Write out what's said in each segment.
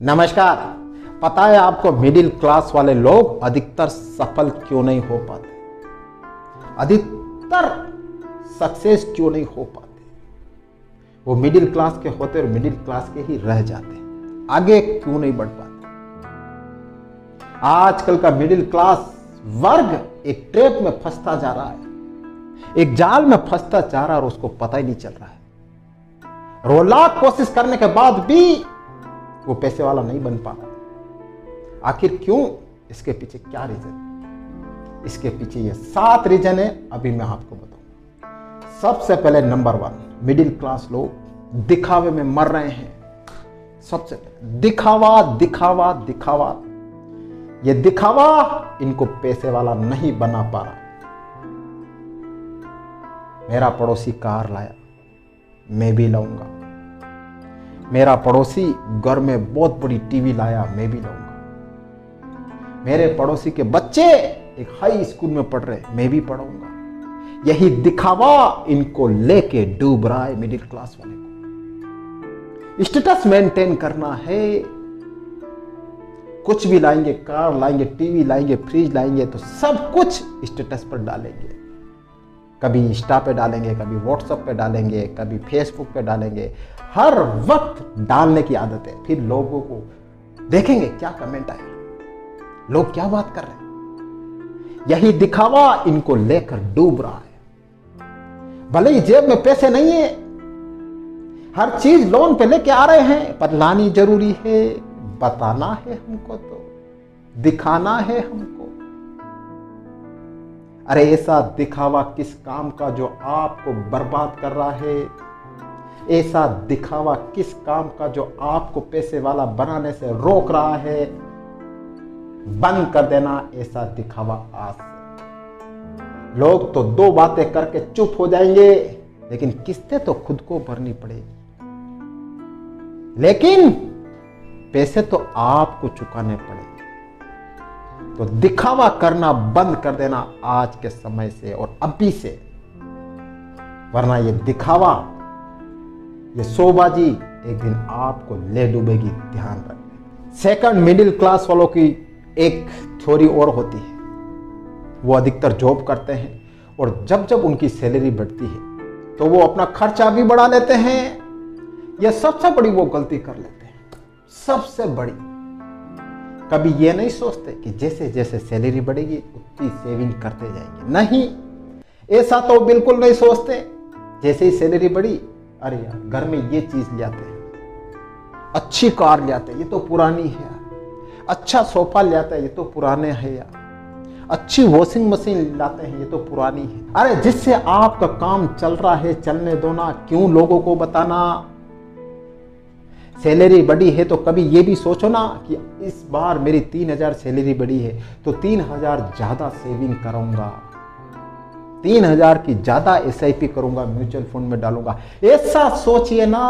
नमस्कार। पता है आपको मिडिल क्लास वाले लोग अधिकतर सफल क्यों नहीं हो पाते, अधिकतर सक्सेस क्यों नहीं हो पाते? वो मिडिल क्लास के होते और मिडिल क्लास के ही रह जाते, आगे क्यों नहीं बढ़ पाते? आजकल का मिडिल क्लास वर्ग एक ट्रैप में फंसता जा रहा है, एक जाल में फंसता जा रहा है और उसको पता ही नहीं चल रहा है। और वो लाख कोशिश करने के बाद भी वो पैसे वाला नहीं बन पा रहा। आखिर क्यों? इसके पीछे क्या रीजन? इसके पीछे ये 7 रीजन है, अभी मैं आपको बताऊंगा। सबसे पहले नंबर 1, मिडिल क्लास लोग दिखावे में मर रहे हैं। सबसे पहले दिखावा दिखावा दिखावा, ये दिखावा इनको पैसे वाला नहीं बना पा रहा। मेरा पड़ोसी कार लाया, मैं भी लाऊंगा। मेरा पड़ोसी घर में बहुत बड़ी टीवी लाया, मैं भी लाऊंगा। मेरे पड़ोसी के बच्चे एक हाई स्कूल में पढ़ रहे, मैं भी पढ़ाऊंगा। यही दिखावा इनको लेके डूब रहा है मिडिल क्लास वाले को। स्टेटस मेंटेन करना है, कुछ भी लाएंगे, कार लाएंगे, टीवी लाएंगे, फ्रिज लाएंगे, तो सब कुछ स्टेटस पर डालेंगे। कभी इंस्टा पे डालेंगे, कभी व्हाट्सएप पे डालेंगे, कभी फेसबुक पे डालेंगे। हर वक्त डालने की आदत है। फिर लोगों को देखेंगे क्या कमेंट आया, लोग क्या बात कर रहे हैं। यही दिखावा इनको लेकर डूब रहा है। भले ही जेब में पैसे नहीं है, हर चीज लोन पे लेके आ रहे हैं, पर लानी जरूरी है, बताना है हमको, तो दिखाना है हमको। अरे ऐसा दिखावा किस काम का जो आपको बर्बाद कर रहा है? ऐसा दिखावा किस काम का जो आपको पैसे वाला बनाने से रोक रहा है? बंद कर देना ऐसा दिखावा आज से। लोग तो 2 बातें करके चुप हो जाएंगे, लेकिन किस्तें तो खुद को भरनी पड़ेगी। लेकिन पैसे तो आपको चुकाने पड़ेंगे। तो दिखावा करना बंद कर देना आज के समय से और अभी से, वरना ये दिखावा, ये शोबाजी एक दिन आपको ले डूबेगी, ध्यान रखना। सेकंड, मिडिल क्लास वालों की एक थ्योरी और होती है। वो अधिकतर जॉब करते हैं और जब जब उनकी सैलरी बढ़ती है तो वो अपना खर्चा भी बढ़ा लेते हैं। यह सबसे बड़ी वो गलती कर लेते हैं, सबसे बड़ी। कभी ये नहीं सोचते कि जैसे जैसे सैलरी बढ़ेगी उतनी सेविंग करते जाएंगे। नहीं, ऐसा तो बिल्कुल नहीं सोचते। जैसे ही सैलरी बढ़ी, अरे यार घर में ये चीज ले आते हैं, अच्छी कार ले आते हैं, ये तो पुरानी है यार। अच्छा सोफा ले आते हैं, ये तो पुराने है यार। अच्छी वॉशिंग मशीन लाते हैं, ये तो पुरानी है। अरे जिससे आपका काम चल रहा है चलने दो ना, क्यों लोगों को बताना? सैलरी बढ़ी है तो कभी ये भी सोचो ना कि इस बार मेरी 3000 सैलरी बढ़ी है तो 3000 ज्यादा सेविंग करूंगा, 3000 की ज्यादा SIP करूंगा, म्यूचुअल फंड में डालूंगा। ऐसा सोचिए ना।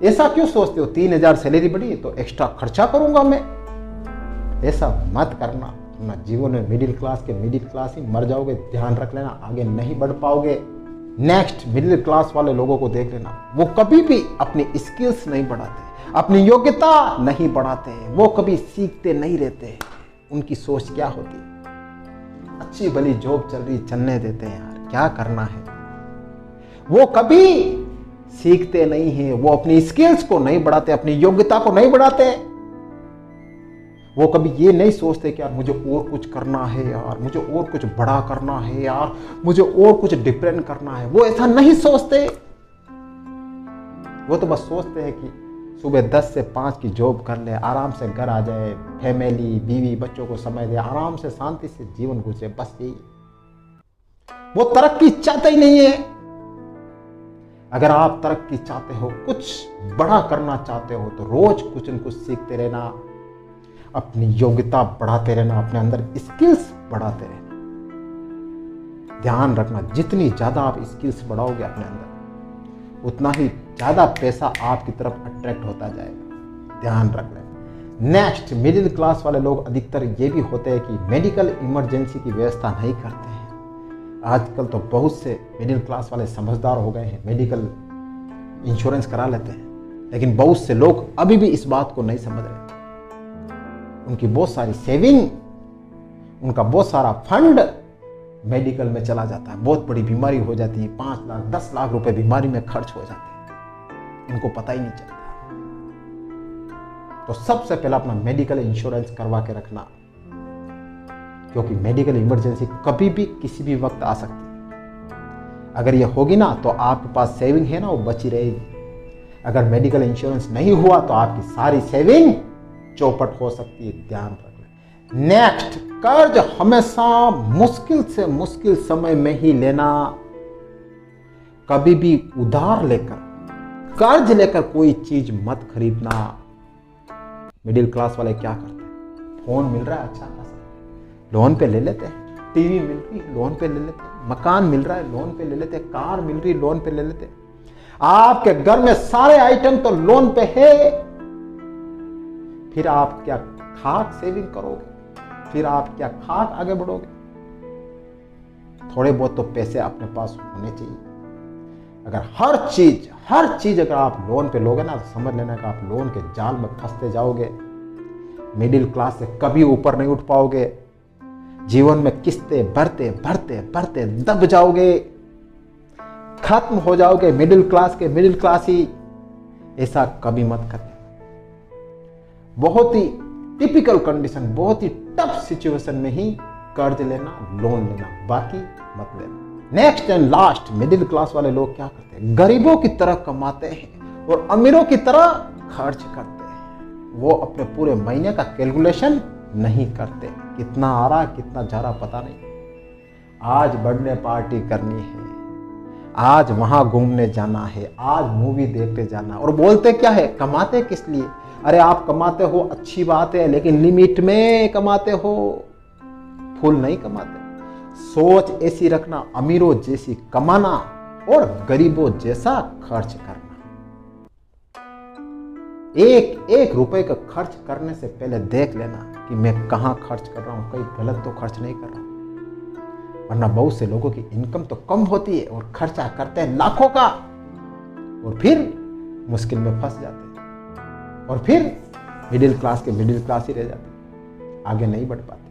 ऐसा क्यों सोचते हो? 3000 सैलरी बढ़ी तो एक्स्ट्रा खर्चा करूंगा मैं। ऐसा मत करना, ना जीवन में मिडिल क्लास ही मर जाओगे। ध्यान रख लेना, आगे नहीं बढ़ पाओगे। नेक्स्ट, मिडिल क्लास वाले लोगों को देख लेना, वो कभी भी अपनी स्किल्स नहीं बढ़ाते, अपनी योग्यता नहीं बढ़ाते, वो कभी सीखते नहीं रहते। उनकी सोच क्या होती है? अच्छी भली जॉब चल रही, चलने देते हैं यार, क्या करना है। वो कभी सीखते नहीं है, वो अपनी स्किल्स को नहीं बढ़ाते, अपनी योग्यता को नहीं बढ़ाते। वो कभी ये नहीं सोचते कि यार मुझे और कुछ करना है यार, मुझे और कुछ बड़ा करना है यार, मुझे और कुछ डिफरेंट करना है। वो ऐसा नहीं सोचते। वो तो बस सोचते हैं कि सुबह 10 से 5 की जॉब कर ले, आराम से घर आ जाए, फैमिली, बीवी, बच्चों को समय दे, आराम से शांति से जीवन गुजरे, बस यही। वो तरक्की चाहते ही नहीं है। अगर आप तरक्की चाहते हो, कुछ बड़ा करना चाहते हो, तो रोज कुछ न कुछ सीखते रहना, अपनी योग्यता बढ़ाते रहना, अपने अंदर स्किल्स बढ़ाते रहना। ध्यान रखना, जितनी ज्यादा आप स्किल्स बढ़ाओगे अपने अंदर, उतना ही ज्यादा पैसा आपकी तरफ अट्रैक्ट होता जाएगा। ध्यान रख लें। नेक्स्ट, मिडिल क्लास वाले लोग अधिकतर ये भी होते हैं कि मेडिकल इमरजेंसी की व्यवस्था नहीं करते हैं। आजकल तो बहुत से मिडिल क्लास वाले समझदार हो गए हैं, मेडिकल इंश्योरेंस करा लेते हैं। लेकिन बहुत से लोग अभी भी इस बात को नहीं समझ रहे। उनकी बहुत सारी सेविंग, उनका बहुत सारा फंड मेडिकल में चला जाता है। बहुत बड़ी बीमारी हो जाती है, 5 लाख 10 लाख रुपए बीमारी में खर्च हो जाते हैं, उनको पता ही नहीं चलता। तो सबसे पहले अपना मेडिकल इंश्योरेंस करवा के रखना, क्योंकि मेडिकल इमरजेंसी कभी भी किसी भी वक्त आ सकती है। अगर ये होगी ना तो आपके पास सेविंग है ना, वो बची रहेगी। अगर मेडिकल इंश्योरेंस नहीं हुआ तो आपकी सारी सेविंग चौपट हो सकती है, ध्यान रखना। नेक्स्ट, कर्ज हमेशा मुश्किल से मुश्किल समय में ही लेना। कभी भी उधार लेकर, कर्ज लेकर कोई चीज मत खरीदना। मिडिल क्लास वाले क्या करते हैं, फोन मिल रहा है अच्छा खासा, लोन पे ले लेते हैं। टीवी मिल रही, लोन पे ले लेते हैं। मकान मिल रहा है, लोन पे ले लेते हैं। कार मिल रही, लोन पे ले लेते हैं। आपके घर में सारे आइटम तो लोन पे है, फिर आप क्या खाक सेविंग करोगे? फिर आप क्या खाक आगे बढ़ोगे? थोड़े बहुत तो पैसे अपने पास होने चाहिए। अगर हर चीज अगर आप लोन पे लोगे ना तो समझ लेना कि आप लोन के जाल में फंसते जाओगे। मिडिल क्लास से कभी ऊपर नहीं उठ पाओगे। जीवन में किस्तें भरते भरते भरते दब जाओगे, खत्म हो जाओगे। मिडिल क्लास ही। ऐसा कभी मत करना। बहुत ही टिपिकल कंडीशन, बहुत ही टफ सिचुएशन में ही कर्ज लेना, लोन लेना, बाकी मत लेना। Next and last, middle class वाले लोग क्या करते हैं, गरीबों की तरह कमाते हैं और अमीरों की तरह खर्च करते हैं। वो अपने पूरे महीने का कैलकुलेशन नहीं करते, कितना आ रहा कितना जा रहा पता नहीं। आज बर्थडे पार्टी करनी है, आज वहां घूमने जाना है, आज मूवी देखने जाना, और बोलते क्या है, कमाते किस लिए? अरे आप कमाते हो अच्छी बात है, लेकिन लिमिट में कमाते हो, फुल नहीं कमाते। सोच ऐसी रखना, अमीरों जैसी कमाना और गरीबों जैसा खर्च करना। एक रुपए का खर्च करने से पहले देख लेना कि मैं कहां खर्च कर रहा हूं, कहीं गलत तो खर्च नहीं कर रहा हूं। वरना बहुत से लोगों की इनकम तो कम होती है और खर्चा करते हैं लाखों का, और फिर मुश्किल में फंस जाते हैं, और फिर मिडिल क्लास के मिडिल क्लास ही रह जाते हैं, आगे नहीं बढ़ पाते।